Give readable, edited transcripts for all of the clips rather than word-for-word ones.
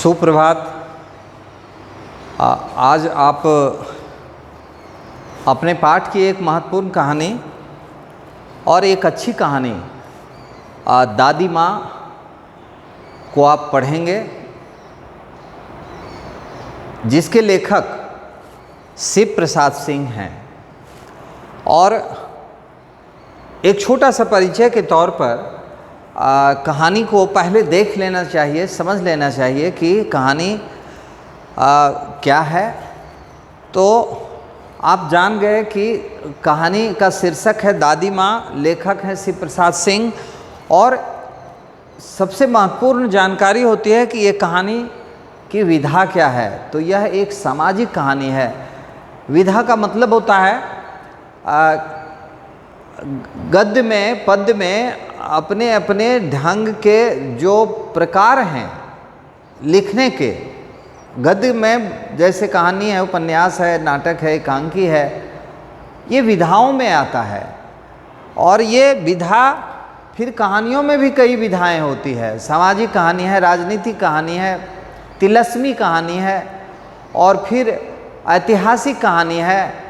सुप्रभात। आज आप अपने पाठ की एक महत्वपूर्ण कहानी और एक अच्छी कहानी दादी माँ को आप पढ़ेंगे, जिसके लेखक शिव प्रसाद सिंह हैं। और एक छोटा सा परिचय के तौर पर कहानी को पहले देख लेना चाहिए, समझ लेना चाहिए कि कहानी क्या है। तो आप जान गए कि कहानी का शीर्षक है दादी माँ, लेखक हैं शिव प्रसाद सिंह। और सबसे महत्वपूर्ण जानकारी होती है कि ये कहानी की विधा क्या है। तो यह एक सामाजिक कहानी है। विधा का मतलब होता है गद्य में, पद्य में अपने अपने ढंग के जो प्रकार हैं लिखने के। गद्य में जैसे कहानी है, उपन्यास है, नाटक है, एकांकी है, ये विधाओं में आता है। और ये विधा फिर कहानियों में भी कई विधाएं होती है। सामाजिक कहानी है, राजनीतिक कहानी है, तिलस्मी कहानी है और फिर ऐतिहासिक कहानी है।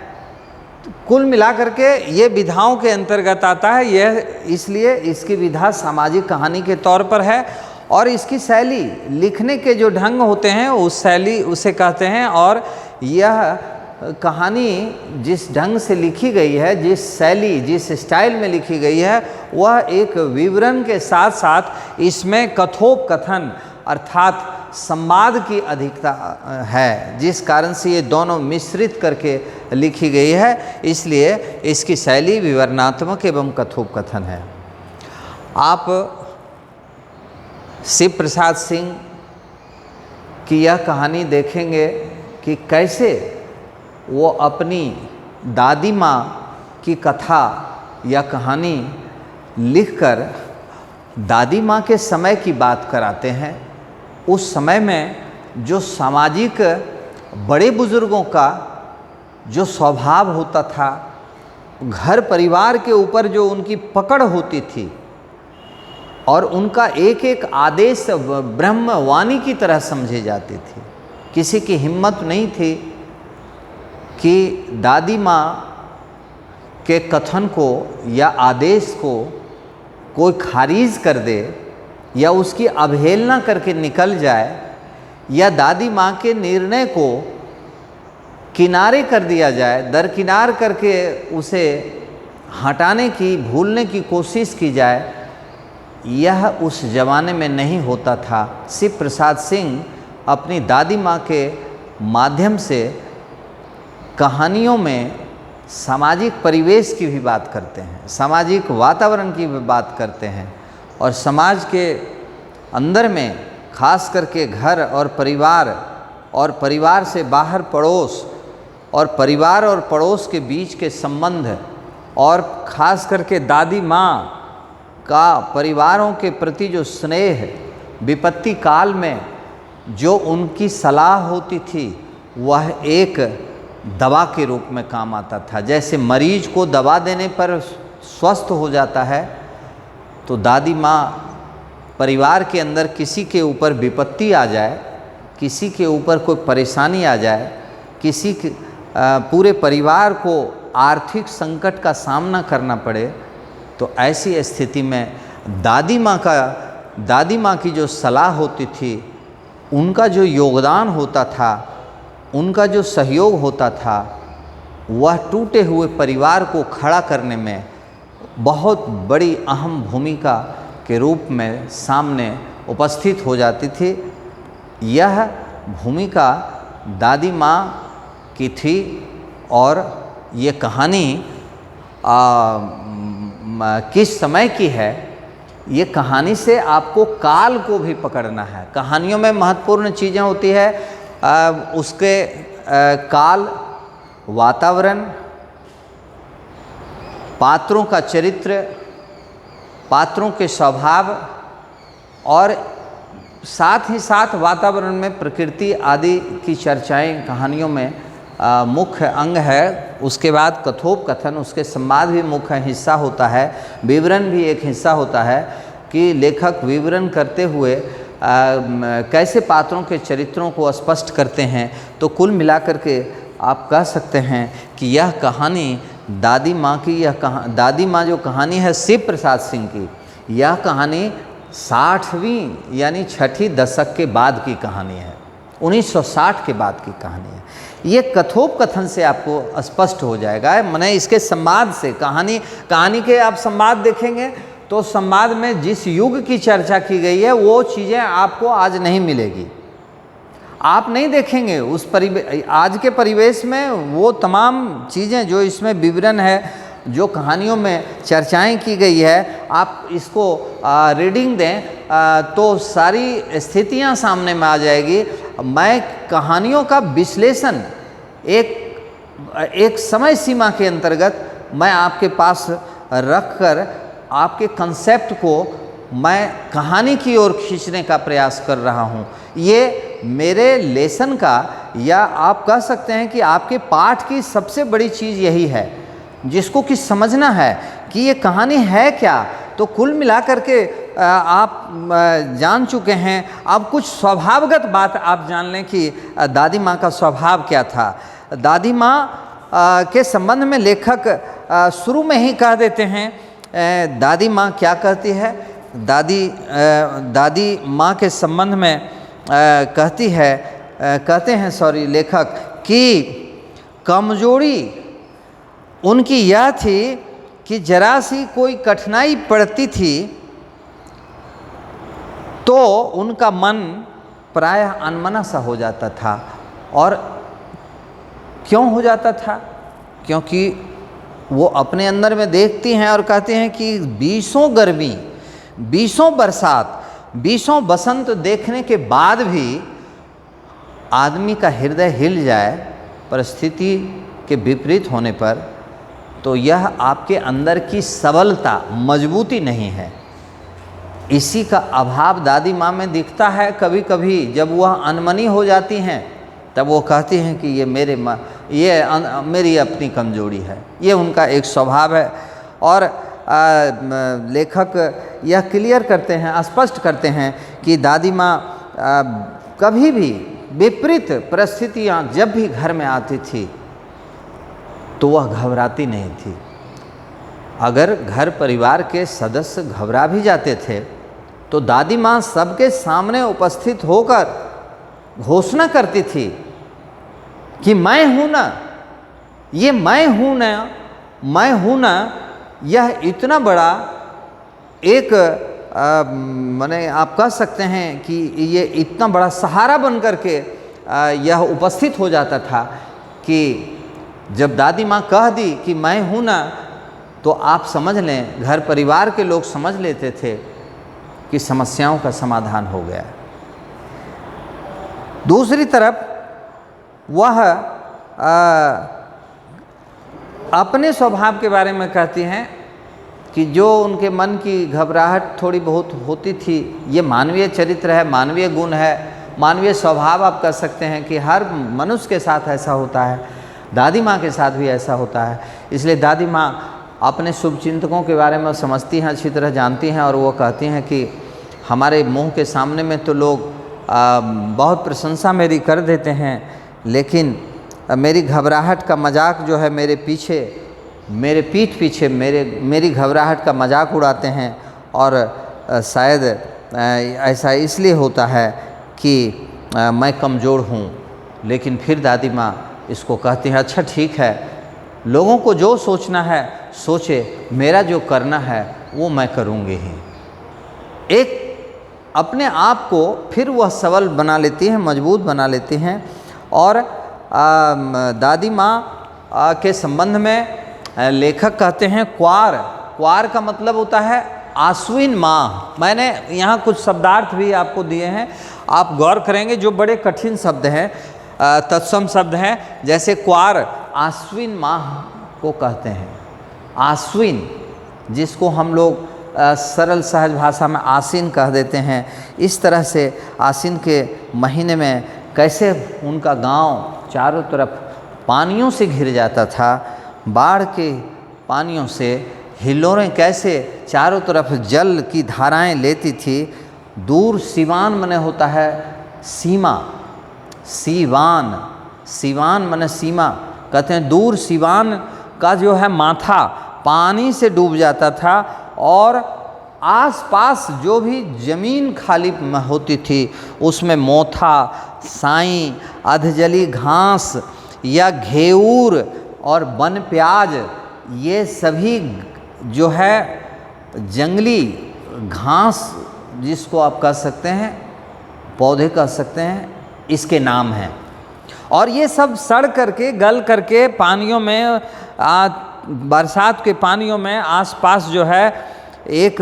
कुल मिलाकर के ये विधाओं के अंतर्गत आता है। यह इसलिए इसकी विधा सामाजिक कहानी के तौर पर है। और इसकी शैली, लिखने के जो ढंग होते हैं उस शैली उसे कहते हैं। और यह कहानी जिस ढंग से लिखी गई है, जिस शैली, जिस स्टाइल में लिखी गई है, वह एक विवरण के साथ साथ इसमें कथोपकथन अर्थात संवाद की अधिकता है, जिस कारण से ये दोनों मिश्रित करके लिखी गई है। इसलिए इसकी शैली विवरणात्मक एवं कथोपकथन है। आप शिव प्रसाद सिंह की यह कहानी देखेंगे कि कैसे वो अपनी दादी माँ की कथा या कहानी लिखकर दादी माँ के समय की बात कराते हैं। उस समय में जो सामाजिक बड़े बुजुर्गों का जो स्वभाव होता था, घर परिवार के ऊपर जो उनकी पकड़ होती थी और उनका एक एक आदेश ब्रह्मवाणी की तरह समझे जाती थी। किसी की हिम्मत नहीं थी कि दादी माँ के कथन को या आदेश को कोई खारिज कर दे या उसकी अवहेलना करके निकल जाए, या दादी माँ के निर्णय को किनारे कर दिया जाए, दरकिनार करके उसे हटाने की, भूलने की कोशिश की जाए। यह उस ज़माने में नहीं होता था। शिव प्रसाद सिंह अपनी दादी माँ के माध्यम से कहानियों में सामाजिक परिवेश की भी बात करते हैं, सामाजिक वातावरण की भी बात करते हैं। और समाज के अंदर में खास करके घर और परिवार से बाहर पड़ोस, और परिवार और पड़ोस के बीच के संबंध, और ख़ास करके दादी माँ का परिवारों के प्रति जो स्नेह, विपत्ति काल में जो उनकी सलाह होती थी, वह एक दवा के रूप में काम आता था। जैसे मरीज को दवा देने पर स्वस्थ हो जाता है, तो दादी माँ परिवार के अंदर किसी के ऊपर विपत्ति आ जाए, किसी के ऊपर कोई परेशानी आ जाए, किसी के पूरे परिवार को आर्थिक संकट का सामना करना पड़े, तो ऐसी स्थिति में दादी माँ की जो सलाह होती थी, उनका जो योगदान होता था, उनका जो सहयोग होता था, वह टूटे हुए परिवार को खड़ा करने में बहुत बड़ी अहम भूमिका के रूप में सामने उपस्थित हो जाती थी। यह भूमिका दादी माँ की थी। और ये कहानी किस समय की है, ये कहानी से आपको काल को भी पकड़ना है। कहानियों में महत्वपूर्ण चीज़ें होती है उसके काल, वातावरण, पात्रों का चरित्र, पात्रों के स्वभाव, और साथ ही साथ वातावरण में प्रकृति आदि की चर्चाएं कहानियों में मुख्य अंग है। उसके बाद कथोपकथन, उसके संवाद भी मुख्य हिस्सा होता है। विवरण भी एक हिस्सा होता है कि लेखक विवरण करते हुए कैसे पात्रों के चरित्रों को स्पष्ट करते हैं। तो कुल मिलाकर के आप कह सकते हैं कि यह कहानी दादी माँ की, दादी माँ जो कहानी है शिव प्रसाद सिंह की, यह कहानी 60वीं यानी 6ठी दशक के बाद की कहानी है, 1960 के बाद की कहानी है। ये कथोपकथन से आपको स्पष्ट हो जाएगा, माने इसके संवाद से, कहानी के आप संवाद देखेंगे तो संवाद में जिस युग की चर्चा की गई है वो चीज़ें आपको आज नहीं मिलेगी, आप नहीं देखेंगे उस आज के परिवेश में वो तमाम चीज़ें जो इसमें विवरण है, जो कहानियों में चर्चाएं की गई है, आप इसको रीडिंग दें तो सारी स्थितियां सामने में आ जाएगी। मैं कहानियों का विश्लेषण एक समय सीमा के अंतर्गत मैं आपके पास रखकर आपके कंसेप्ट को मैं कहानी की ओर खींचने का प्रयास कर रहा हूँ। ये मेरे लेसन का, या आप कह सकते हैं कि आपके पाठ की सबसे बड़ी चीज़ यही है, जिसको कि समझना है कि ये कहानी है क्या। तो कुल मिलाकर के आप जान चुके हैं। अब कुछ स्वभावगत बात आप जान लें कि दादी माँ का स्वभाव क्या था। दादी माँ के संबंध में लेखक शुरू में ही कह देते हैं, दादी माँ क्या कहती है। दादी माँ के संबंध में कहते हैं लेखक कि कमजोरी उनकी यह थी कि जरा सी कोई कठिनाई पड़ती थी तो उनका मन प्रायः अनमना सा हो जाता था। और क्यों हो जाता था? क्योंकि वो अपने अंदर में देखती हैं और कहते हैं कि 20 गर्मी, 20 बरसात, 20 बसंत देखने के बाद भी आदमी का हृदय हिल जाए परिस्थिति के विपरीत होने पर, तो यह आपके अंदर की सबलता, मजबूती नहीं है। इसी का अभाव दादी माँ में दिखता है। कभी कभी जब वह अनमनी हो जाती हैं तब वो कहती हैं कि ये मेरी अपनी कमजोरी है। ये उनका एक स्वभाव है। और लेखक यह क्लियर करते हैं, स्पष्ट करते हैं कि दादी माँ कभी भी विपरीत परिस्थितियाँ जब भी घर में आती थी तो वह घबराती नहीं थी। अगर घर परिवार के सदस्य घबरा भी जाते थे तो दादी माँ सबके सामने उपस्थित होकर घोषणा करती थी कि मैं हूँ ना, ये मैं हूँ ना, यह इतना बड़ा एक माने आप कह सकते हैं कि ये इतना बड़ा सहारा बन कर के यह उपस्थित हो जाता था कि जब दादी माँ कह दी कि मैं हूँ ना, तो आप समझ लें, घर परिवार के लोग समझ लेते थे कि समस्याओं का समाधान हो गया। दूसरी तरफ वह अपने स्वभाव के बारे में कहती हैं कि जो उनके मन की घबराहट थोड़ी बहुत होती थी, ये मानवीय चरित्र है, मानवीय गुण है, मानवीय स्वभाव आप कह सकते हैं कि हर मनुष्य के साथ ऐसा होता है, दादी माँ के साथ भी ऐसा होता है। इसलिए दादी माँ अपने शुभचिंतकों के बारे में समझती हैं, अच्छी तरह जानती हैं, और वो कहती हैं कि हमारे मुंह के सामने में तो लोग बहुत प्रशंसा मेरी कर देते हैं, लेकिन मेरी घबराहट का मजाक जो है मेरे पीठ पीछे मेरी घबराहट का मजाक उड़ाते हैं। और शायद ऐसा इसलिए होता है कि मैं कमज़ोर हूँ। लेकिन फिर दादी माँ इसको कहती हैं, अच्छा ठीक है, लोगों को जो सोचना है सोचे, मेरा जो करना है वो मैं करूँगी ही। एक अपने आप को फिर वह सबल बना लेती हैं, मजबूत बना लेती हैं। और दादी माँ के संबंध में लेखक कहते हैं क्वार का मतलब होता है आश्विन माह। मैंने यहाँ कुछ शब्दार्थ भी आपको दिए हैं, आप गौर करेंगे, जो बड़े कठिन शब्द हैं, तत्सम शब्द हैं। जैसे क्वार आश्विन माह को कहते हैं। आश्विन, जिसको हम लोग सरल सहज भाषा में आसीन कह देते हैं, इस तरह से आसीन के महीने में कैसे उनका गांव चारों तरफ पानियों से घिर जाता था, बाढ़ के पानियों से, हिलोरें कैसे चारों तरफ जल की धाराएं लेती थी, दूर सिवान मने होता है सीमा, सीवान, सीवान मने सीमा। कहते हैं दूर सिवान का जो है माथा पानी से डूब जाता था और आसपास जो भी ज़मीन खाली होती थी उसमें मोथा, साई, अधजली घास या घेऊर और वन प्याज, ये सभी जो है जंगली घास जिसको आप कह सकते हैं, पौधे कह सकते हैं, इसके नाम हैं। और ये सब सड़ करके गल करके पानियों में बरसात के पानियों में आसपास जो है एक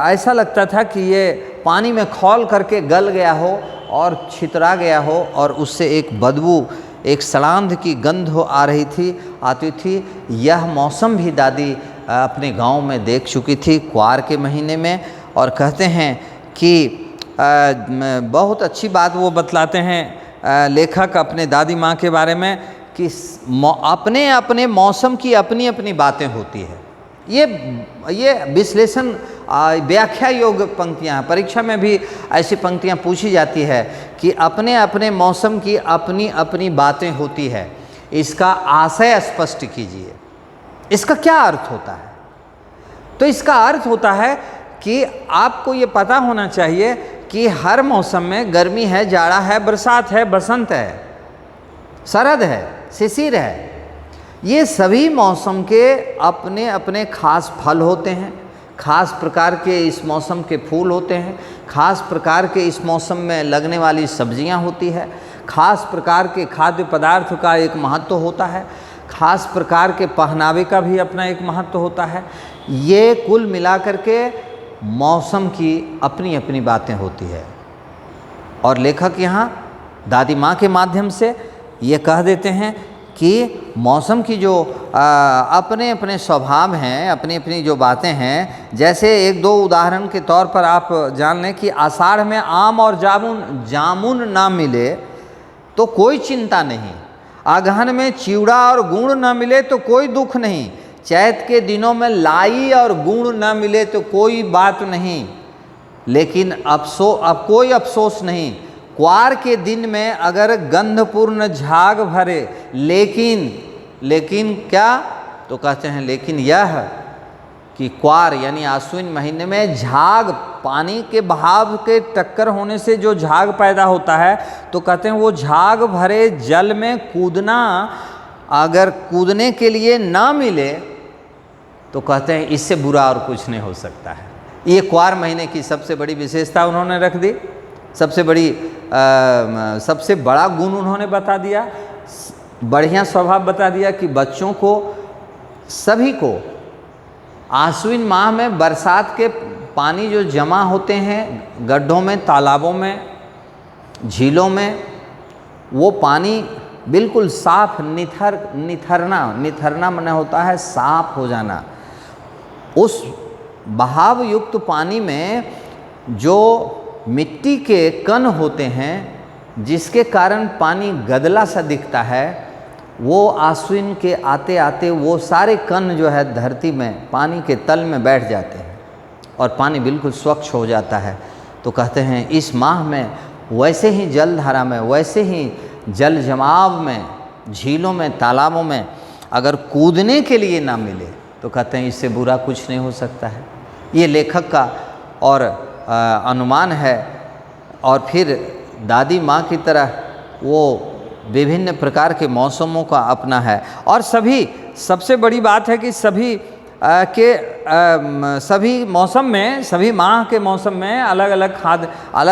ऐसा लगता था कि ये पानी में खौल करके गल गया हो और छितरा गया हो और उससे एक बदबू, एक सलांध की गंध आती थी। यह मौसम भी दादी अपने गांव में देख चुकी थी क्वार के महीने में। और कहते हैं कि बहुत अच्छी बात वो बतलाते हैं लेखक अपने दादी माँ के बारे में कि अपने अपने मौसम की अपनी अपनी बातें होती है। ये विश्लेषण व्याख्या योग्य पंक्तियाँ हैं। परीक्षा में भी ऐसी पंक्तियाँ पूछी जाती है कि अपने अपने मौसम की अपनी अपनी बातें होती है, इसका आशय स्पष्ट कीजिए, इसका क्या अर्थ होता है। तो इसका अर्थ होता है कि आपको ये पता होना चाहिए कि हर मौसम में गर्मी है, जाड़ा है, बरसात है, बसंत है, शरद है, शिशिर है, ये सभी मौसम के अपने अपने खास फल होते हैं, खास प्रकार के इस मौसम के फूल होते हैं, खास प्रकार के इस मौसम में लगने वाली सब्जियां होती है, खास प्रकार के खाद्य पदार्थ का एक महत्व होता है, खास प्रकार के पहनावे का भी अपना एक महत्व होता है। ये कुल मिलाकर के मौसम की अपनी अपनी बातें होती है। और लेखक यहाँ दादी माँ के माध्यम से ये कह देते हैं कि मौसम की जो अपने अपने स्वभाव हैं, अपनी अपनी जो बातें हैं, जैसे एक दो उदाहरण के तौर पर आप जान लें कि आषाढ़ में आम और जामुन ना मिले तो कोई चिंता नहीं, अगहन में चिवड़ा और गुड़ ना मिले तो कोई दुख नहीं, चैत के दिनों में लाई और गुड़ ना मिले तो कोई बात नहीं, लेकिन अब कोई अफसोस नहीं, क्वार के दिन में अगर गंधपूर्ण झाग भरे, लेकिन क्या, तो कहते हैं लेकिन यह कि क्वार यानी आश्विन महीने में झाग, पानी के बहाव के टक्कर होने से जो झाग पैदा होता है, तो कहते हैं वो झाग भरे जल में कूदना अगर कूदने के लिए ना मिले तो कहते हैं इससे बुरा और कुछ नहीं हो सकता है। ये क्वार महीने की सबसे बड़ी विशेषता उन्होंने रख दी, सबसे बड़ा गुण उन्होंने बता दिया, बढ़िया स्वभाव बता दिया कि बच्चों को, सभी को आश्विन माह में बरसात के पानी जो जमा होते हैं गड्ढों में, तालाबों में, झीलों में, वो पानी बिल्कुल साफ निथरना माने होता है साफ हो जाना। उस बहाव युक्त पानी में जो मिट्टी के कण होते हैं जिसके कारण पानी गदला सा दिखता है, वो आश्विन के आते आते वो सारे कण जो है धरती में पानी के तल में बैठ जाते हैं और पानी बिल्कुल स्वच्छ हो जाता है। तो कहते हैं इस माह में वैसे ही जलधारा में, वैसे ही जल जमाव में, झीलों में, तालाबों में अगर कूदने के लिए ना मिले तो कहते हैं इससे बुरा कुछ नहीं हो सकता है। ये लेखक का और अनुमान है। और फिर दादी माँ की तरह वो विभिन्न प्रकार के मौसमों का अपना है। और सबसे बड़ी बात है कि सभी मौसम में, सभी माह के मौसम में अलग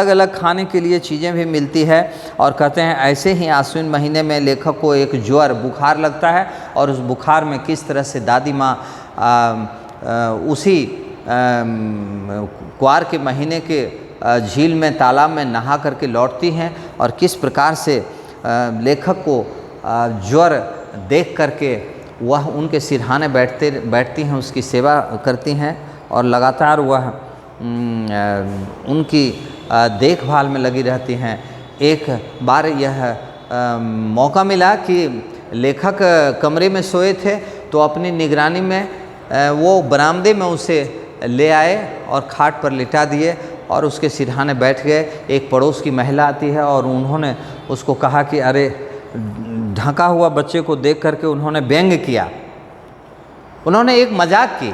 अलग खाने के लिए चीज़ें भी मिलती है। और कहते हैं ऐसे ही आश्विन महीने में लेखक को एक ज्वर, बुखार लगता है और उस बुखार में किस तरह से दादी माँ उसी क्वार के महीने के झील में, तालाब में नहा करके लौटती हैं और किस प्रकार से लेखक को ज्वर देख करके वह उनके सिरहाने बैठती हैं, उसकी सेवा करती हैं और लगातार वह उनकी देखभाल में लगी रहती हैं। एक बार यह मौका मिला कि लेखक कमरे में सोए थे तो अपनी निगरानी में वो बरामदे में उसे ले आए और खाट पर लिटा दिए और उसके सिरहाने बैठ गए। एक पड़ोस की महिला आती है और उन्होंने उसको कहा कि अरे, ढका हुआ बच्चे को देख करके उन्होंने व्यंग किया। उन्होंने एक मजाक की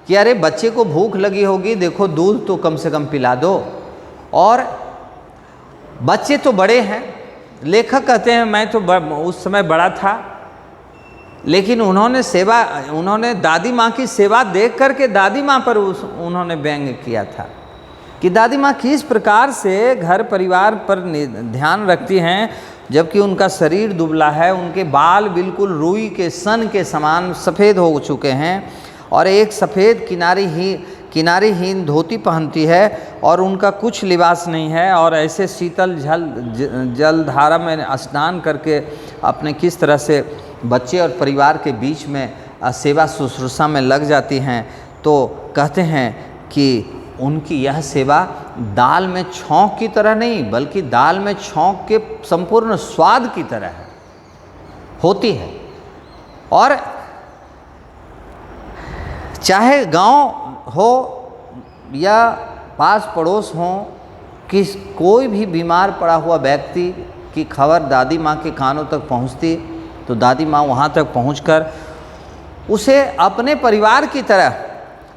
कि अरे बच्चे को भूख लगी होगी, देखो दूध तो कम से कम पिला दो। और बच्चे तो बड़े हैं, लेखक कहते हैं मैं तो उस समय बड़ा था, लेकिन उन्होंने दादी माँ की सेवा देख करके दादी माँ पर उन्होंने व्यंग किया था कि दादी माँ किस प्रकार से घर परिवार पर ध्यान रखती हैं, जबकि उनका शरीर दुबला है, उनके बाल बिल्कुल रुई के सन के समान सफ़ेद हो चुके हैं और एक सफ़ेद किनारीहीन धोती पहनती है और उनका कुछ लिबास नहीं है। और ऐसे शीतल जलधारा में स्नान करके अपने किस तरह से बच्चे और परिवार के बीच में सेवा शुश्रूषा में लग जाती हैं। तो कहते हैं कि उनकी यह सेवा दाल में छौंक की तरह नहीं, बल्कि दाल में छौंक के संपूर्ण स्वाद की तरह होती है। और चाहे गांव हो या पास पड़ोस हो, कोई भी बीमार पड़ा हुआ व्यक्ति की खबर दादी माँ के कानों तक पहुँचती तो दादी माँ वहाँ तक पहुँचकर उसे अपने परिवार की तरह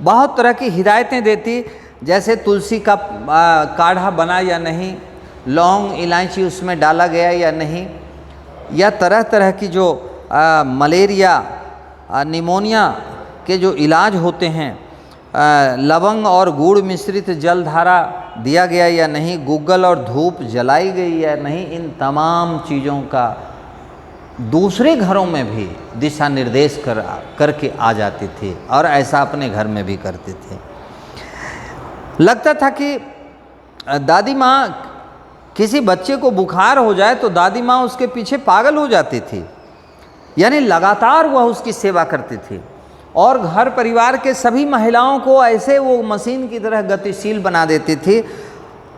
बहुत तरह की हिदायतें देती, जैसे तुलसी का काढ़ा बना या नहीं, लौंग इलायची उसमें डाला गया या नहीं, या तरह तरह की जो मलेरिया निमोनिया के जो इलाज होते हैं, लवंग और गुड़ मिश्रित जलधारा दिया गया या नहीं, गूगल और धूप जलाई गई या नहीं, इन तमाम चीज़ों का दूसरे घरों में भी दिशा निर्देश करके आ जाती थी और ऐसा अपने घर में भी करते थे। लगता था कि दादी माँ किसी बच्चे को बुखार हो जाए तो दादी माँ उसके पीछे पागल हो जाती थी, यानी लगातार वह उसकी सेवा करती थी और घर परिवार के सभी महिलाओं को ऐसे वो मशीन की तरह गतिशील बना देती थी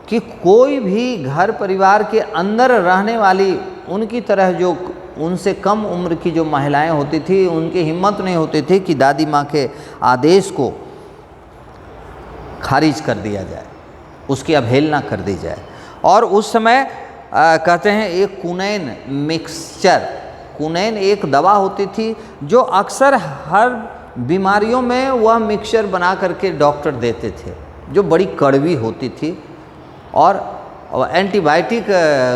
कि कोई भी घर परिवार के अंदर रहने वाली उनकी तरह जो उनसे कम उम्र की जो महिलाएं होती थी, उनकी हिम्मत नहीं होती थी कि दादी माँ के आदेश को खारिज कर दिया जाए, उसकी अवहेलना कर दी जाए। और उस समय कहते हैं एक कुनैन मिक्सचर, कुनैन एक दवा होती थी जो अक्सर हर बीमारियों में वह मिक्सचर बना करके डॉक्टर देते थे, जो बड़ी कड़वी होती थी और एंटीबायोटिक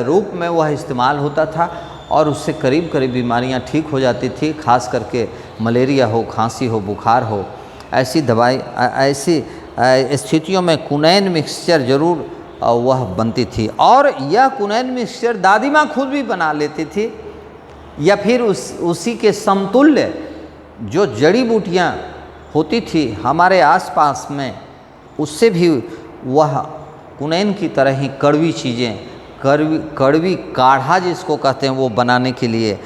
रूप में वह इस्तेमाल होता था और उससे करीब करीब बीमारियां ठीक हो जाती थी, खास करके मलेरिया हो, खांसी हो, बुखार हो। ऐसी दवाई ऐसी स्थितियों में कुनैन मिक्सचर जरूर वह बनती थी और यह कुनैन मिक्सचर दादी माँ खुद भी बना लेती थी या फिर उसी के समतुल्य जो जड़ी बूटियाँ होती थी हमारे आसपास में, उससे भी वह कुनैन की तरह ही कड़वी चीज़ें, कड़वी काढ़ा जिसको कहते हैं, वो बनाने के लिए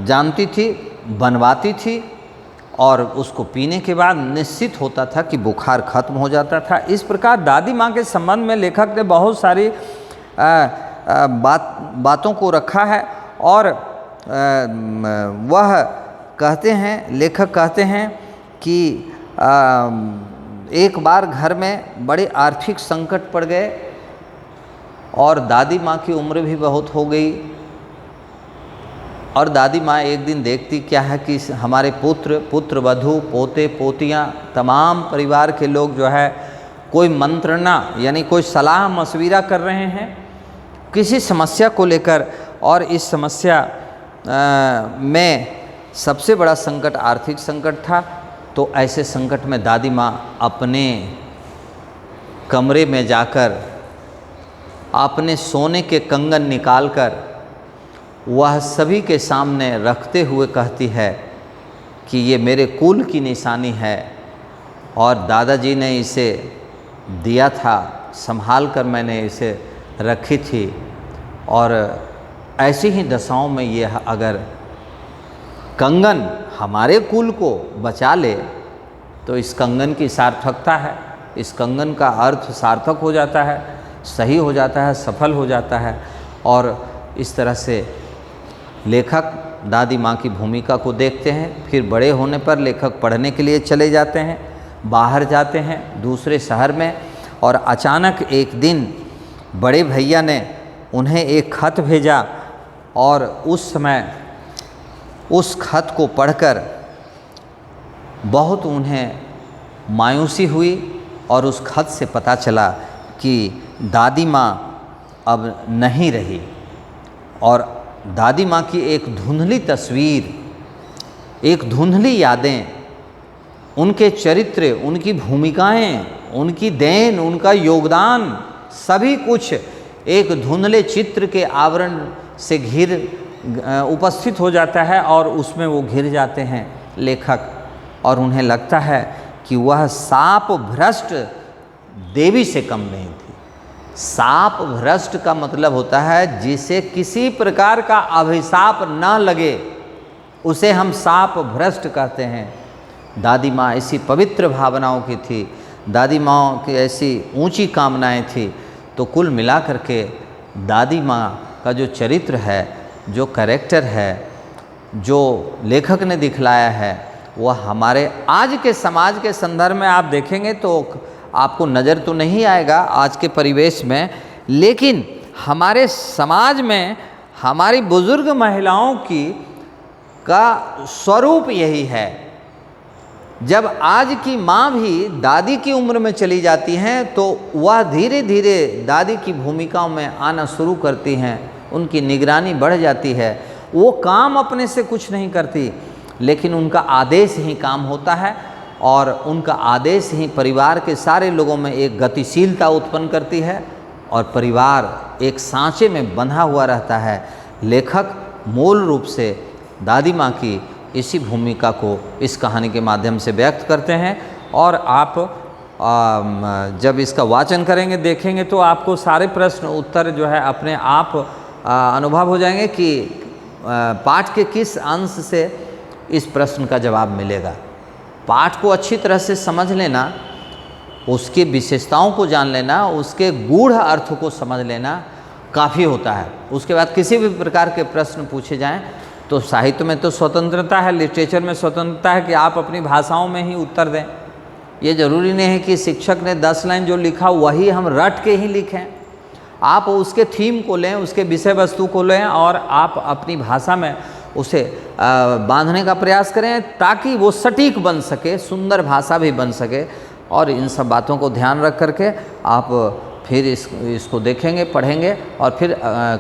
जानती थी, बनवाती थी और उसको पीने के बाद निश्चित होता था कि बुखार खत्म हो जाता था। इस प्रकार दादी माँ के संबंध में लेखक ने बहुत सारी बातों को रखा है और वह कहते हैं, लेखक कहते हैं कि एक बार घर में बड़े आर्थिक संकट पड़ गए और दादी माँ की उम्र भी बहुत हो गई और दादी माँ एक दिन देखती क्या है कि हमारे पुत्र वधू, पोते पोतियाँ, तमाम परिवार के लोग जो है कोई मंत्रणा यानी कोई सलाह मशविरा कर रहे हैं किसी समस्या को लेकर, और इस समस्या में सबसे बड़ा संकट आर्थिक संकट था। तो ऐसे संकट में दादी माँ अपने कमरे में जाकर अपने सोने के कंगन निकालकर वह सभी के सामने रखते हुए कहती है कि ये मेरे कुल की निशानी है और दादाजी ने इसे दिया था, संभाल कर मैंने इसे रखी थी और ऐसी ही दशाओं में ये अगर कंगन हमारे कुल को बचा ले तो इस कंगन की सार्थकता है, इस कंगन का अर्थ सार्थक हो जाता है, सही हो जाता है, सफल हो जाता है। और इस तरह से लेखक दादी माँ की भूमिका को देखते हैं। फिर बड़े होने पर लेखक पढ़ने के लिए चले जाते हैं। बाहर जाते हैं दूसरे शहर में, और अचानक एक दिन बड़े भैया ने उन्हें एक खत भेजा, और उस समय उस खत को पढ़कर बहुत उन्हें मायूसी हुई, और उस खत से पता चला कि दादी माँ अब नहीं रही, और दादी माँ की एक धुंधली तस्वीर, एक धुंधली यादें, उनके चरित्र, उनकी भूमिकाएं, उनकी देन, उनका योगदान, सभी कुछ एक धुंधले चित्र के आवरण से उपस्थित हो जाता है, और उसमें वो घिर जाते हैं लेखक, और उन्हें लगता है कि वह साप भ्रष्ट देवी से कम नहीं थी। साप भ्रष्ट का मतलब होता है जिसे किसी प्रकार का अभिशाप न लगे, उसे हम साप भ्रष्ट कहते हैं। दादी माँ ऐसी पवित्र भावनाओं की थी, दादी माँ की ऐसी ऊंची कामनाएं थी। तो कुल मिला करके दादी माँ का जो चरित्र है, जो कैरेक्टर है, जो लेखक ने दिखलाया है, वह हमारे आज के समाज के संदर्भ में आप देखेंगे तो आपको नज़र तो नहीं आएगा आज के परिवेश में, लेकिन हमारे समाज में हमारी बुजुर्ग महिलाओं का स्वरूप यही है। जब आज की माँ भी दादी की उम्र में चली जाती हैं तो वह धीरे धीरे दादी की भूमिकाओं में आना शुरू करती हैं, उनकी निगरानी बढ़ जाती है। वो काम अपने से कुछ नहीं करती, लेकिन उनका आदेश ही काम होता है, और उनका आदेश ही परिवार के सारे लोगों में एक गतिशीलता उत्पन्न करती है, और परिवार एक सांचे में बंधा हुआ रहता है। लेखक मूल रूप से दादी माँ की इसी भूमिका को इस कहानी के माध्यम से व्यक्त करते हैं। और आप जब इसका वाचन करेंगे, देखेंगे, तो आपको सारे प्रश्न उत्तर जो है अपने आप अनुभव हो जाएंगे कि पाठ के किस अंश से इस प्रश्न का जवाब मिलेगा। पाठ को अच्छी तरह से समझ लेना, उसकी विशेषताओं को जान लेना, उसके गूढ़ अर्थ को समझ लेना काफ़ी होता है। उसके बाद किसी भी प्रकार के प्रश्न पूछे जाएं तो साहित्य में तो स्वतंत्रता है, लिटरेचर में स्वतंत्रता है कि आप अपनी भाषाओं में ही उत्तर दें। ये ज़रूरी नहीं है कि शिक्षक ने 10 लाइन जो लिखा वही हम रट के ही लिखें। आप उसके थीम को लें, उसके विषय वस्तु को लें, और आप अपनी भाषा में उसे बांधने का प्रयास करें ताकि वो सटीक बन सके, सुंदर भाषा भी बन सके। और इन सब बातों को ध्यान रख करके आप फिर इसको देखेंगे, पढ़ेंगे, और फिर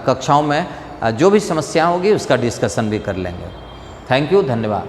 कक्षाओं में जो भी समस्या होगी उसका डिस्कशन भी कर लेंगे। थैंक यू, धन्यवाद।